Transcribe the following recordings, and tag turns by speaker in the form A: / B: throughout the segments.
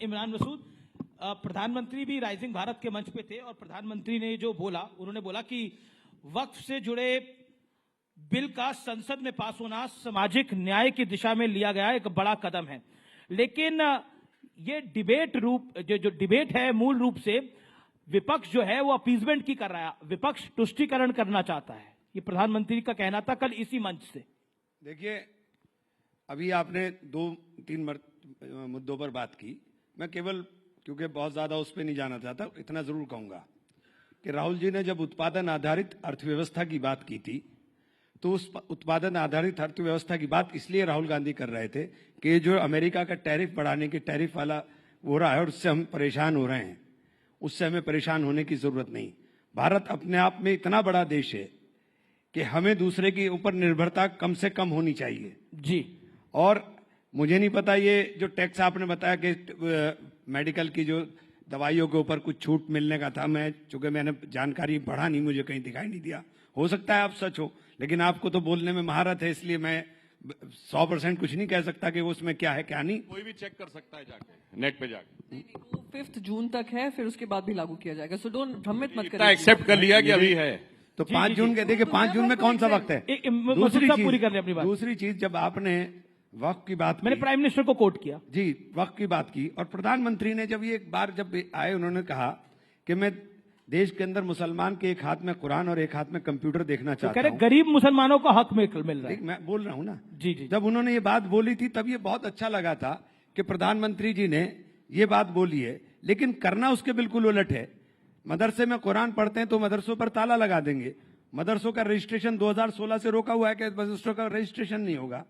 A: इमरान मसूद, प्रधानमंत्री भी राइजिंग भारत के मंच पे थे और प्रधानमंत्री ने जो बोला, उन्होंने बोला कि वक्फ से जुड़े बिल का संसद में पास होना सामाजिक न्याय की दिशा में लिया गया एक बड़ा कदम है। लेकिन ये डिबेट जो डिबेट है मूल रूप से विपक्ष जो है वो अपीजमेंट की कर रहा है, विपक्ष तुष्टीकरण करना चाहता है। ये प्रधानमंत्री का कहना था कल इसी मंच से।
B: देखिए, अभी आपने 2-3 मुद्दों पर बात की। मैं केवल क्योंकि बहुत ज्यादा उस पर नहीं जाना चाहता, इतना जरूर कहूंगा कि राहुल जी ने जब उत्पादन आधारित अर्थव्यवस्था की बात की थी तो उस उत्पादन आधारित अर्थव्यवस्था की बात इसलिए राहुल गांधी कर रहे थे कि जो अमेरिका का टैरिफ बढ़ाने की टैरिफ वाला हो रहा है और उससे हम परेशान हो रहे हैं, उससे हमें परेशान होने की जरूरत नहीं। भारत अपने आप में इतना बड़ा देश है कि हमें दूसरे के ऊपर निर्भरता कम से कम होनी चाहिए
A: जी।
B: और मुझे नहीं पता ये जो टैक्स आपने बताया कि मेडिकल की जो दवाइयों के ऊपर कुछ छूट मिलने का था, चूंकि मैंने जानकारी बढ़ा नहीं, मुझे कहीं दिखाई नहीं दिया। हो सकता है आप सच हो, लेकिन आपको तो बोलने में महारत है, इसलिए मैं 100% कुछ नहीं कह सकता कि उसमें क्या है क्या नहीं।
C: कोई भी चेक कर सकता है जाके, नेट पे जाके।
D: वो 5 जून तक है, फिर उसके बाद भी लागू किया जाएगा। सो डोंट भ्रमित मत
C: इतना
D: करिए।
C: एक्सेप्ट कर लिया कि अभी है
B: तो 5 जून के, देखिए 5 जून में कौन सा वक्त है? दूसरी चीज जब आपने वक्त की बात,
A: मैंने प्राइम मिनिस्टर को कोट किया
B: जी, वक्त की बात की, और प्रधानमंत्री ने जब ये एक बार जब आए उन्होंने कहा कि मैं देश के अंदर मुसलमान के एक हाथ में कुरान और एक हाथ में कंप्यूटर देखना चाहता हूं।
A: गरीब मुसलमानों को हक मिल रहा है।
B: मैं बोल रहा हूं ना
A: जी जी।
B: जब उन्होंने ये बात बोली थी तब ये बहुत अच्छा लगा था कि प्रधानमंत्री जी ने ये बात बोली है, लेकिन करना उसके बिल्कुल उलट है। मदरसे में कुरान पढ़ते हैं तो मदरसों पर ताला लगा देंगे। मदरसों का रजिस्ट्रेशन 2016 से रोका हुआ है कि मदरसों का रजिस्ट्रेशन नहीं होगा।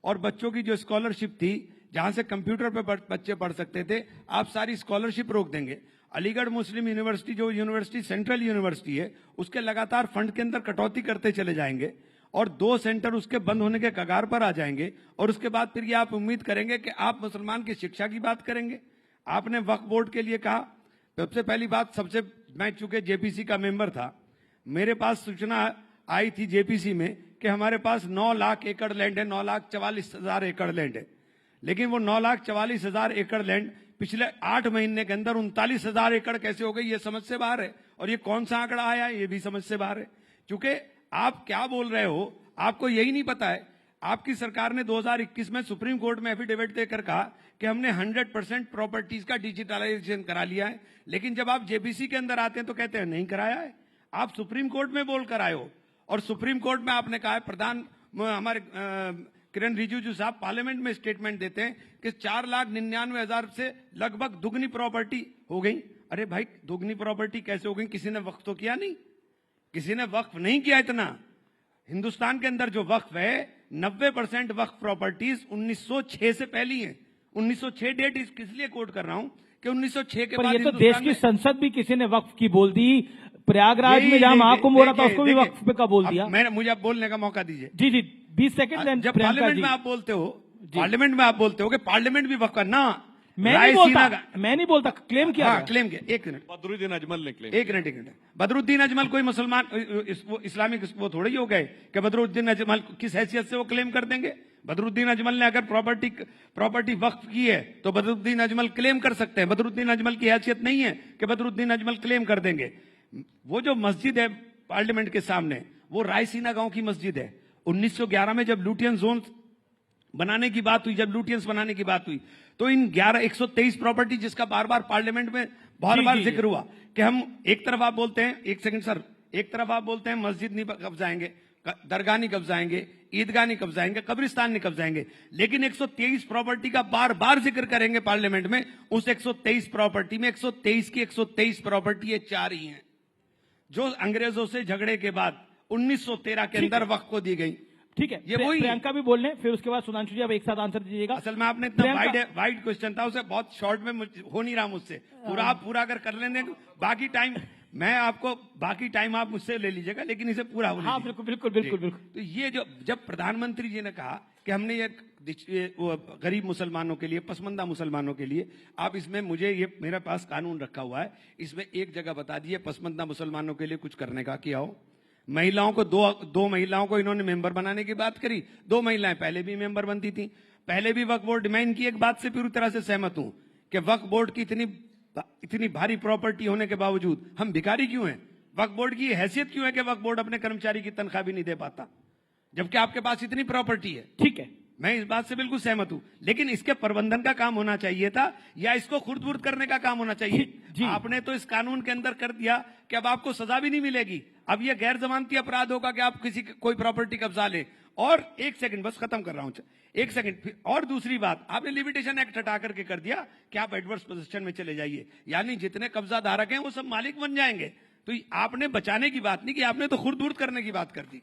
B: और बच्चों की जो स्कॉलरशिप थी, जहां से कंप्यूटर पे बच्चे पढ़ सकते थे, आप सारी स्कॉलरशिप रोक देंगे। अलीगढ़ मुस्लिम यूनिवर्सिटी, जो यूनिवर्सिटी सेंट्रल यूनिवर्सिटी है, उसके लगातार फंड के अंदर कटौती करते चले जाएंगे और 2 सेंटर उसके बंद होने के कगार पर आ जाएंगे। और उसके बाद फिर ये आप उम्मीद करेंगे कि आप मुसलमान की शिक्षा की बात करेंगे। आपने वक्फ बोर्ड के लिए कहा, सबसे पहली बात, मैं चूंकि जेपीसी का मेंबर था, मेरे पास सूचना आई थी जेपीसी में कि हमारे पास 9 लाख एकड़ लैंड है, 9,44,000 एकड़ लैंड है। लेकिन वो 9,44,000 एकड़ लैंड पिछले 8 महीने के अंदर 39,000 एकड़ कैसे हो गई, ये समझ से बाहर है। और ये कौन सा आंकड़ा आया है, ये भी समझ से बाहर है। क्योंकि आप क्या बोल रहे हो, आपको यही नहीं पता है। आपकी सरकार ने 2021 में सुप्रीम कोर्ट में एफिडेविट देकर कहा कि हमने 100% प्रॉपर्टीज का डिजिटलाइजेशन करा लिया है, लेकिन जब आप जेपीसी के अंदर आते हैं तो कहते हैं नहीं कराया है। आप सुप्रीम कोर्ट में बोल कर आए हो और सुप्रीम कोर्ट में आपने कहा है, हमारे किरण रिजिजू साहब पार्लियामेंट में स्टेटमेंट देते हैं कि 4,99,000 से लगभग दुगनी प्रॉपर्टी हो गई। अरे भाई, दुगनी प्रॉपर्टी कैसे हो गई? किसी ने वक्फ तो किया नहीं, किसी ने वक्फ नहीं किया। इतना हिंदुस्तान के अंदर जो वक्फ है, 90% वक्फ प्रॉपर्टीज 1906 से पहली है। 1906 डेट किस लिए कोट कर रहा हूं कि 1906 के बाद
A: ये तो देश की संसद भी किसी ने वक्फ की बोल दी। प्रयागराज में जहां महाकुंभ हो रहा था उसको भी वक्फ पे का बोल दिया।
B: मुझे आप बोलने का मौका दीजिए।
A: जी जी, 20 सेकंड।
B: जब पार्लियामेंट में आप बोलते हो, पार्लियामेंट में आप बोलते हो कि पार्लियामेंट भी वक्फ करना,
A: मैं नहीं बोलता, क्लेम किया।
B: हाँ, क्लेम किया। एक मिनट,
C: बदरुद्दीन अजमल ने क्लेम।
B: एक मिनट। बदरुद्दीन अजमल कोई मुसलमान इस्लामिक वो थोड़ी हो गए कि बदरुद्दीन अजमल किस हैसियत से वो क्लेम कर देंगे? बदरुद्दीन अजमल ने अगर प्रॉपर्टी वक्फ की है तो बदरुद्दीन अजमल क्लेम कर सकते हैं। बदरुद्दीन अजमल की हैसियत नहीं है कि बदरुद्दीन अजमल क्लेम कर देंगे। वो जो मस्जिद है पार्लियामेंट के सामने, वो रायसीना गांव की मस्जिद है। 1911 में जब लुटियन जोन बनाने की बात हुई, जब लुटियंस बनाने की बात हुई, तो इन 123 प्रॉपर्टी, जिसका बार बार पार्लियामेंट में बार जिक्र हुआ कि हम एक तरफ आप बोलते हैं, एक सेकंड सर, एक तरफ आप बोलते हैं मस्जिद नहीं कब्जाएंगे, दरगाह नहीं कब्जाएंगे, ईदगाह नहीं कब्जाएंगे, कब्रिस्तान नहीं कब्जाएंगे, लेकिन 123 प्रॉपर्टी का बार बार जिक्र करेंगे पार्लियामेंट में। उस 123 प्रॉपर्टी में 123 की 123 प्रॉपर्टी, ये 4 ही हैं जो अंग्रेजों से झगड़े के बाद 1913 के अंदर वक्फ को दी गई।
A: ठीक है, ये वही प्रियंका भी बोल रहे हैं, फिर उसके बाद सुधांशु जी आप एक साथ आंसर दीजिएगा।
B: असल में आपने इतना वाइड क्वेश्चन था, उसे बहुत शॉर्ट में हो नहीं रहा मुझसे। आप पूरा अगर कर लेंगे, बाकी टाइम आप मुझसे ले लीजिएगा, लेकिन इसे पूरा हो लीजिए।
A: हाँ, बिल्कुल।
B: तो ये जब प्रधानमंत्री जी ने कहा कि हमने ये गरीब मुसलमानों के लिए, पसमंदा मुसलमानों के लिए, आप इसमें मेरे पास कानून रखा हुआ है, इसमें एक जगह बता दिए पसमंदा मुसलमानों के लिए कुछ करने का किया हो। महिलाओं को दो महिलाओं को इन्होंने मेंबर बनाने की बात करी। 2 महिलाएं पहले भी मेंबर बनती थी। पहले भी वक्फ बोर्ड डिमांड की एक बात से पूरी तरह से सहमत हूं कि वक्फ बोर्ड की इतनी भारी प्रॉपर्टी होने के बावजूद हम भिखारी क्यों हैं? वक्फ बोर्ड की हैसियत क्यों है कि वक्फ बोर्ड अपने कर्मचारी की तनख्वाह भी नहीं दे पाता, जबकि आपके पास इतनी प्रॉपर्टी है?
A: ठीक है,
B: मैं इस बात से बिल्कुल सहमत हूं, लेकिन इसके प्रबंधन का काम होना चाहिए था या इसको खुर्द-बुर्द करने का काम होना चाहिए।
A: जी।
B: आपने तो इस कानून के अंदर कर दिया कि अब आपको सजा भी नहीं मिलेगी, अब यह गैर जमानती अपराध होगा कि आप किसी कोई प्रॉपर्टी कब्जा ले। और एक सेकंड, बस खत्म कर रहा हूं, एक सेकंड। और दूसरी बात, आपने लिमिटेशन एक्ट हटा करके कर दिया कि आप एडवर्स पोजीशन में चले जाइए, यानी जितने कब्जा धारक हैं वो सब मालिक बन जाएंगे। तो आपने बचाने की बात नहीं की, आपने तो खुर्द-बुर्द करने की बात कर दी।